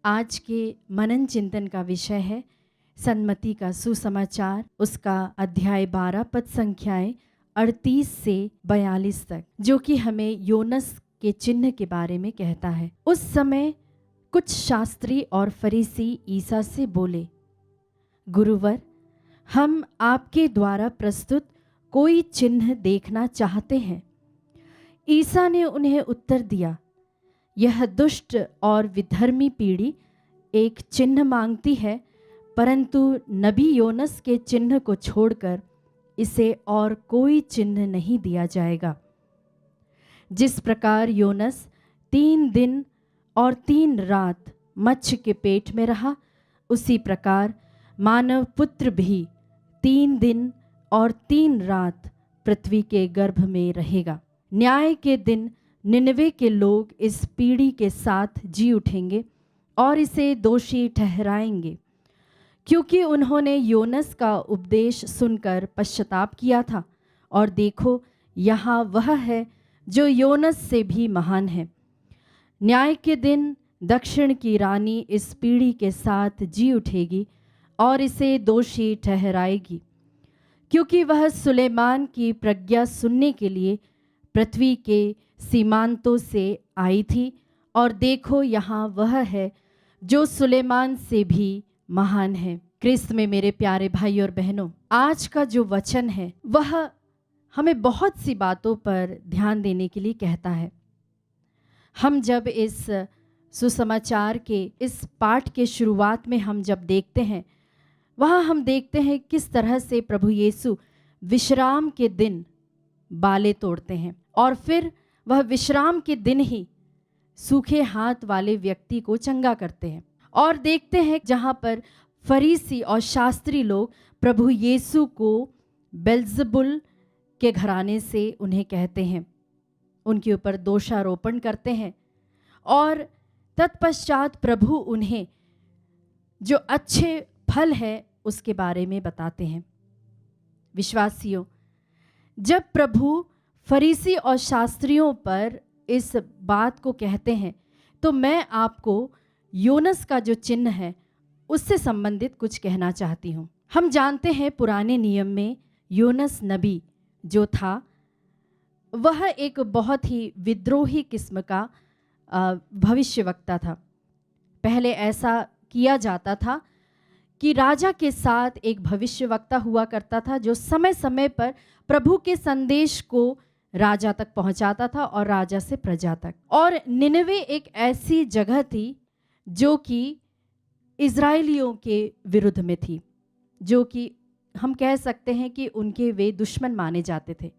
आज के मनन चिंतन का विषय है सन्मति का सुसमाचार, उसका अध्याय 12 पद संख्याएं 38 से 42 तक, जो कि हमें योनस के चिन्ह के बारे में कहता है। उस समय कुछ शास्त्री और फरीसी ईसा से बोले, गुरुवर, हम आपके द्वारा प्रस्तुत कोई चिन्ह देखना चाहते हैं। ईसा ने उन्हें उत्तर दिया, यह दुष्ट और विधर्मी पीढ़ी एक चिन्ह मांगती है, परंतु नबी योनस के चिन्ह को छोड़कर इसे और कोई चिन्ह नहीं दिया जाएगा। जिस प्रकार योनस 3 दिन और 3 रात मत्स्य के पेट में रहा, उसी प्रकार मानव पुत्र भी 3 दिन और 3 रात पृथ्वी के गर्भ में रहेगा। न्याय के दिन निनवे के लोग इस पीढ़ी के साथ जी उठेंगे और इसे दोषी ठहराएंगे, क्योंकि उन्होंने योनस का उपदेश सुनकर पश्चाताप किया था, और देखो, यहाँ वह है जो योनस से भी महान है। न्याय के दिन दक्षिण की रानी इस पीढ़ी के साथ जी उठेगी और इसे दोषी ठहराएगी, क्योंकि वह सुलेमान की प्रज्ञा सुनने के लिए पृथ्वी के सीमांतों से आई थी, और देखो, यहाँ वह है जो सुलेमान से भी महान है। क्रिस्त में मेरे प्यारे भाई और बहनों, आज का जो वचन है वह हमें बहुत सी बातों पर ध्यान देने के लिए कहता है। हम जब इस सुसमाचार के इस पाठ के शुरुआत में हम जब देखते हैं, वहाँ हम देखते हैं किस तरह से प्रभु यीशु विश्राम के दिन बालें तोड़ते हैं, और फिर वह विश्राम के दिन ही सूखे हाथ वाले व्यक्ति को चंगा करते हैं। और देखते हैं जहाँ पर फरीसी और शास्त्री लोग प्रभु यीशु को बेल्ज़ेबुल के घराने से उन्हें कहते हैं, उनके ऊपर दोषारोपण करते हैं, और तत्पश्चात प्रभु उन्हें जो अच्छे फल है उसके बारे में बताते हैं। विश्वासियों, जब प्रभु फरीसी और शास्त्रियों पर इस बात को कहते हैं, तो मैं आपको योनस का जो चिन्ह है उससे संबंधित कुछ कहना चाहती हूँ। हम जानते हैं पुराने नियम में योनस नबी जो था, वह एक बहुत ही विद्रोही किस्म का भविष्यवक्ता था। पहले ऐसा किया जाता था कि राजा के साथ एक भविष्यवक्ता हुआ करता था, जो समय समय पर प्रभु के संदेश को राजा तक पहुंचाता था और राजा से प्रजा तक। और निनवे एक ऐसी जगह थी जो कि इज़राइलियों के विरुद्ध में थी, जो कि हम कह सकते हैं कि उनके वे दुश्मन माने जाते थे।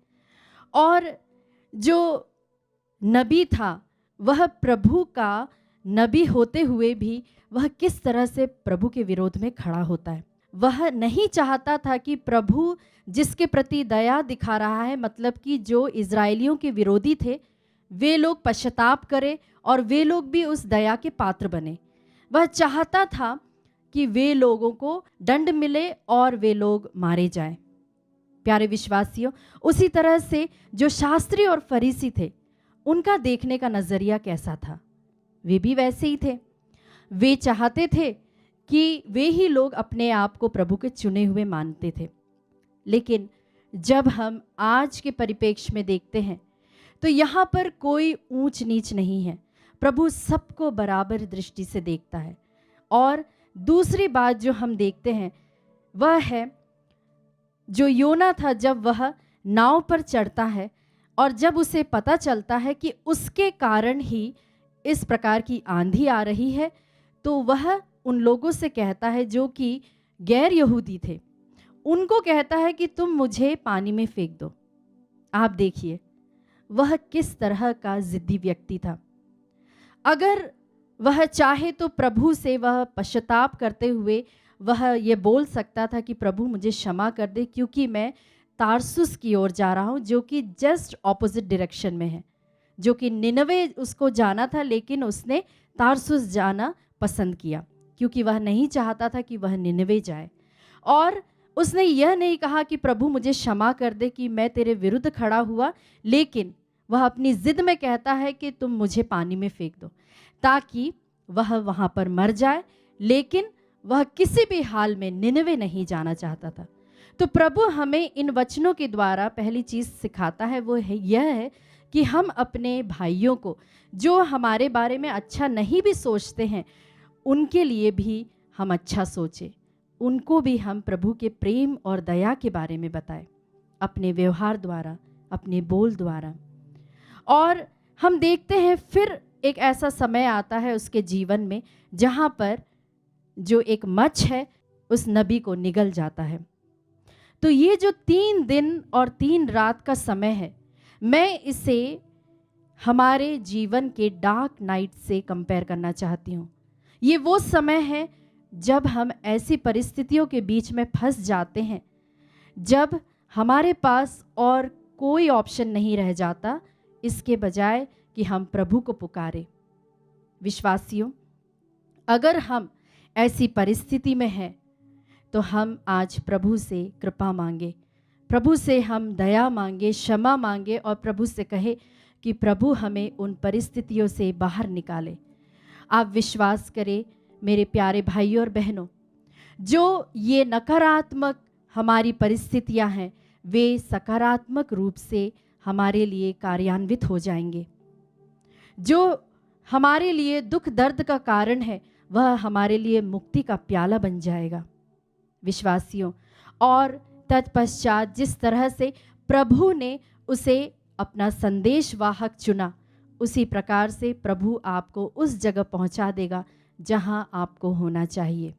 और जो नबी था वह प्रभु का नबी होते हुए भी वह किस तरह से प्रभु के विरोध में खड़ा होता है। वह नहीं चाहता था कि प्रभु जिसके प्रति दया दिखा रहा है, मतलब कि जो इज़राइलियों के विरोधी थे, वे लोग पश्चाताप करें और वे लोग भी उस दया के पात्र बने। वह चाहता था कि वे लोगों को दंड मिले और वे लोग मारे जाएं। प्यारे विश्वासियों, उसी तरह से जो शास्त्री और फरीसी थे, उनका देखने का नज़रिया कैसा था? वे भी वैसे ही थे। वे चाहते थे कि वे ही लोग अपने आप को प्रभु के चुने हुए मानते थे। लेकिन जब हम आज के परिप्रेक्ष्य में देखते हैं, तो यहाँ पर कोई ऊंच नीच नहीं है। प्रभु सबको बराबर दृष्टि से देखता है। और दूसरी बात जो हम देखते हैं वह है, जो योना था, जब वह नाव पर चढ़ता है और जब उसे पता चलता है कि उसके कारण ही इस प्रकार की आंधी आ रही है, तो वह उन लोगों से कहता है जो कि गैर यहूदी थे, उनको कहता है कि तुम मुझे पानी में फेंक दो। आप देखिए वह किस तरह का जिद्दी व्यक्ति था। अगर वह चाहे तो प्रभु से वह पश्चाताप करते हुए वह ये बोल सकता था कि प्रभु मुझे क्षमा कर दे, क्योंकि मैं तारसुस की ओर जा रहा हूँ, जो कि जस्ट ऑपोजिट डायरेक्शन में है। जो कि निनवे उसको जाना था, लेकिन उसने तारसुस जाना पसंद किया, क्योंकि वह नहीं चाहता था कि वह निनवे जाए। और उसने यह नहीं कहा कि प्रभु मुझे क्षमा कर दे कि मैं तेरे विरुद्ध खड़ा हुआ, लेकिन वह अपनी जिद में कहता है कि तुम मुझे पानी में फेंक दो, ताकि वह वहाँ पर मर जाए, लेकिन वह किसी भी हाल में निनवे नहीं जाना चाहता था। तो प्रभु हमें इन वचनों के द्वारा पहली चीज़ सिखाता है, वो है यह है कि हम अपने भाइयों को, जो हमारे बारे में अच्छा नहीं भी सोचते हैं, उनके लिए भी हम अच्छा सोचें, उनको भी हम प्रभु के प्रेम और दया के बारे में बताएं, अपने व्यवहार द्वारा, अपने बोल द्वारा। और हम देखते हैं फिर एक ऐसा समय आता है उसके जीवन में जहाँ पर जो एक मच्छ है उस नबी को निगल जाता है। तो ये जो 3 दिन और 3 रात का समय है, मैं इसे हमारे जीवन के डार्क नाइट से कंपेयर करना चाहती हूँ। ये वो समय है जब हम ऐसी परिस्थितियों के बीच में फंस जाते हैं, जब हमारे पास और कोई ऑप्शन नहीं रह जाता, इसके बजाय कि हम प्रभु को पुकारें। विश्वासियों, अगर हम ऐसी परिस्थिति में हैं तो हम आज प्रभु से कृपा मांगे, प्रभु से हम दया मांगे, क्षमा मांगे और प्रभु से कहे कि प्रभु हमें उन परिस्थितियों से बाहर निकाले। आप विश्वास करें मेरे प्यारे भाइयों और बहनों, जो ये नकारात्मक हमारी परिस्थितियां हैं, वे सकारात्मक रूप से हमारे लिए कार्यान्वित हो जाएंगे। जो हमारे लिए दुख दर्द का कारण है, वह हमारे लिए मुक्ति का प्याला बन जाएगा। विश्वासियों, और तत्पश्चात जिस तरह से प्रभु ने उसे अपना संदेशवाहक चुना, उसी प्रकार से प्रभु आपको उस जगह पहुंचा देगा जहां आपको होना चाहिए।